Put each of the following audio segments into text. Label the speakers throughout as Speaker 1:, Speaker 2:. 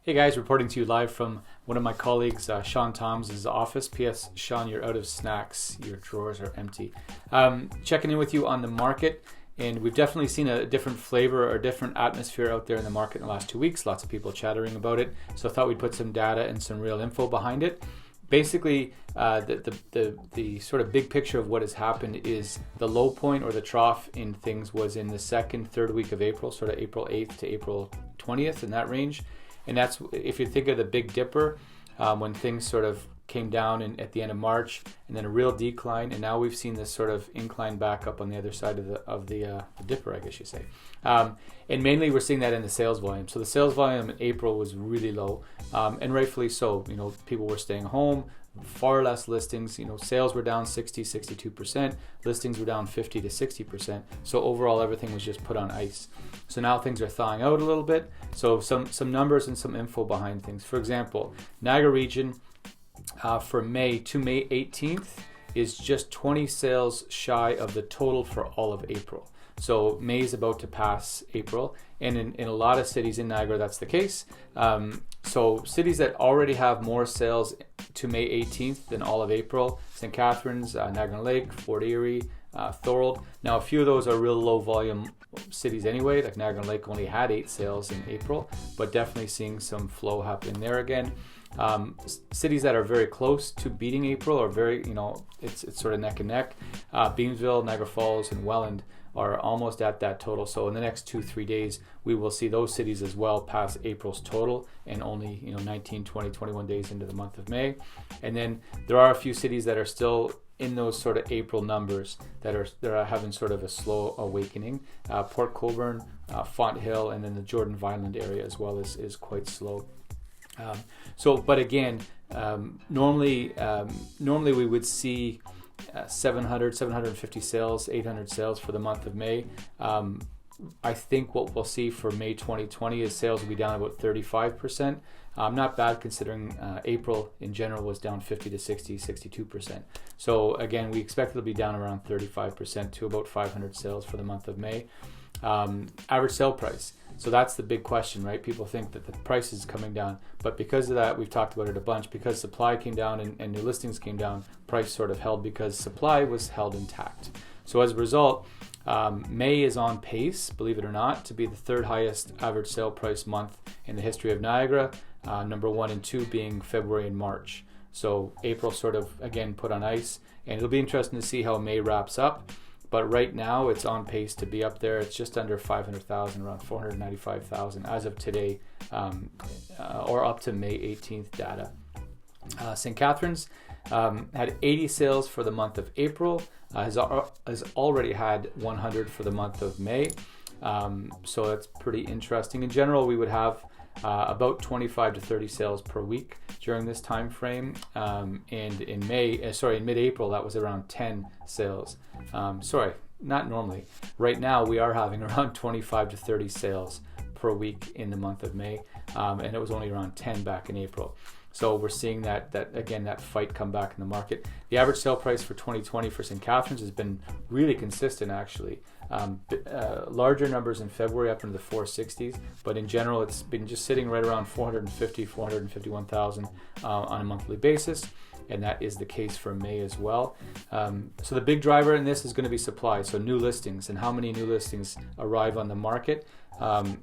Speaker 1: Hey guys, reporting to you live from one of my colleagues, Sean Tom's office. P.S. Sean, you're out of snacks. Your drawers are empty. Checking in with you on the market, and we've definitely seen a different flavor or different atmosphere out there in the market in the last 2 weeks. Lots of people chattering about it. So I thought we'd put some data and some real info behind it. Basically, the sort of big picture of what has happened is the low point or the trough in things was in the second, third week of April, sort of April 8th to April 20th, in that range. And that's, if you think of the Big Dipper, when things sort of came down at the end of March, and then a real decline, and now we've seen this sort of incline back up on the other side of the Dipper, I guess you say. And mainly we're seeing that in the sales volume. So the sales volume in April was really low, and rightfully so. You know, people were staying home, far less listings. You know, sales were down 62%, listings were down 50 to 60%. So overall, everything was just put on ice. So now things are thawing out a little bit. So some numbers and some info behind things. For example, Niagara region for May to May 18th is just 20 sales shy of the total for all of April. So May is about to pass April, and in a lot of cities in Niagara that's the case. So cities that already have more sales to May 18th than all of April: St. Catharines, Niagara Lake, Fort Erie, Thorold. Now a few of those are real low volume cities anyway, like Niagara Lake only had 8 sales in April, but definitely seeing some flow happening there again. Cities that are very close to beating April are very, it's sort of neck and neck. Beamsville, Niagara Falls, and Welland are almost at that total. So in the next 2-3 days, we will see those cities as well pass April's total, and only 19, 20, 21 days into the month of May. And then there are a few cities that are still in those sort of April numbers that are having sort of a slow awakening. Port Colborne, Fonthill, and then the Jordan Vineland area as well is quite slow. But again, normally we would see 750 sales, 800 sales for the month of May. I think what we'll see for May 2020 is sales will be down about 35%. Not bad considering April in general was down 50 to 60, 62%. So again, we expect it'll be down around 35% to about 500 sales for the month of May. Average sale price. So that's the big question, right? People think that the price is coming down, but because of that, we've talked about it a bunch, because supply came down and new listings came down, price sort of held because supply was held intact. So as a result, May is on pace, believe it or not, to be the third highest average sale price month in the history of Niagara, number 1 and 2 being February and March. So April sort of, again, put on ice, and it'll be interesting to see how May wraps up. But right now, it's on pace to be up there. It's just under 500,000, around 495,000 as of today, or up to May 18th data. St. Catharines had 80 sales for the month of April, has already had 100 for the month of May. So that's pretty interesting. In general, we would have about 25 to 30 sales per week during this time frame, and in mid-April that was around 10 sales. Not normally. Right now we are having around 25 to 30 sales per week in the month of May, and it was only around 10 back in April. So we're seeing that fight come back in the market. The average sale price for 2020 for St. Catharines has been really consistent, actually. Larger numbers in February up into the 460s, but in general it's been just sitting right around 451,000 on a monthly basis, and that is the case for May as well. So the big driver in this is going to be supply, so new listings and how many new listings arrive on the market.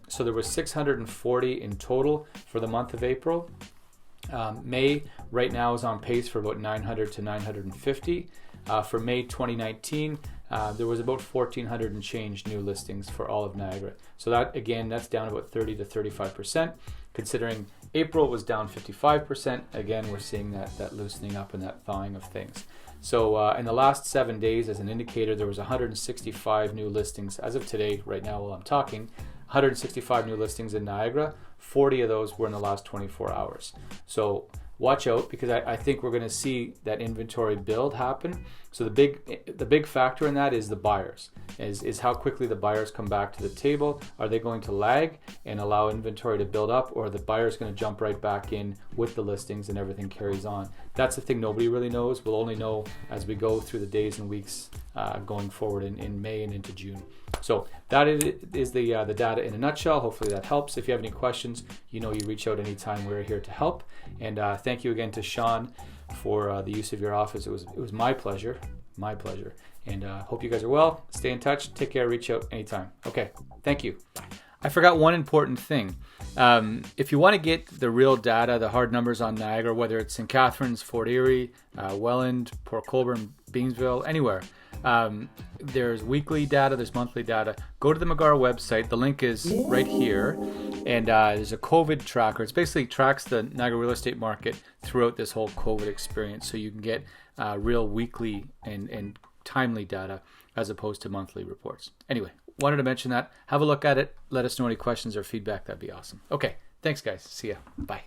Speaker 1: So there was 640 in total for the month of April. May right now is on pace for about 900 to 950. For May 2019, there was about 1,400 and change new listings for all of Niagara. So that's down about 30 to 35%. Considering April was down 55%, again, we're seeing that loosening up and that thawing of things. So in the last 7 days, as an indicator, there was 165 new listings. As of today, right now while I'm talking, 165 new listings in Niagara. 40 of those were in the last 24 hours. So watch out, because I think we're going to see that inventory build happen. So the big factor in that is the buyers, is how quickly the buyers come back to the table. Are they going to lag and allow inventory to build up, or are the buyers going to jump right back in with the listings and everything carries on? That's the thing nobody really knows. We'll only know as we go through the days and weeks going forward in May and into June. So that is the data in a nutshell. Hopefully that helps. If you have any questions, you reach out anytime. We're here to help. And thank you again to Sean for the use of your office. It was my pleasure. And hope you guys are well. Stay in touch. Take care. Reach out anytime. Okay. Thank you. I forgot one important thing. If you want to get the real data, the hard numbers on Niagara, whether it's St. Catharines, Fort Erie, Welland, Port Colborne, Beamsville, anywhere, there's weekly data, there's monthly data. Go to the Megara website. The link is right here. And there's a COVID tracker. It basically tracks the Niagara real estate market throughout this whole COVID experience. So you can get real weekly and timely data as opposed to monthly reports. Anyway, wanted to mention that. Have a look at it. Let us know any questions or feedback. That'd be awesome. Okay. Thanks, guys. See ya. Bye.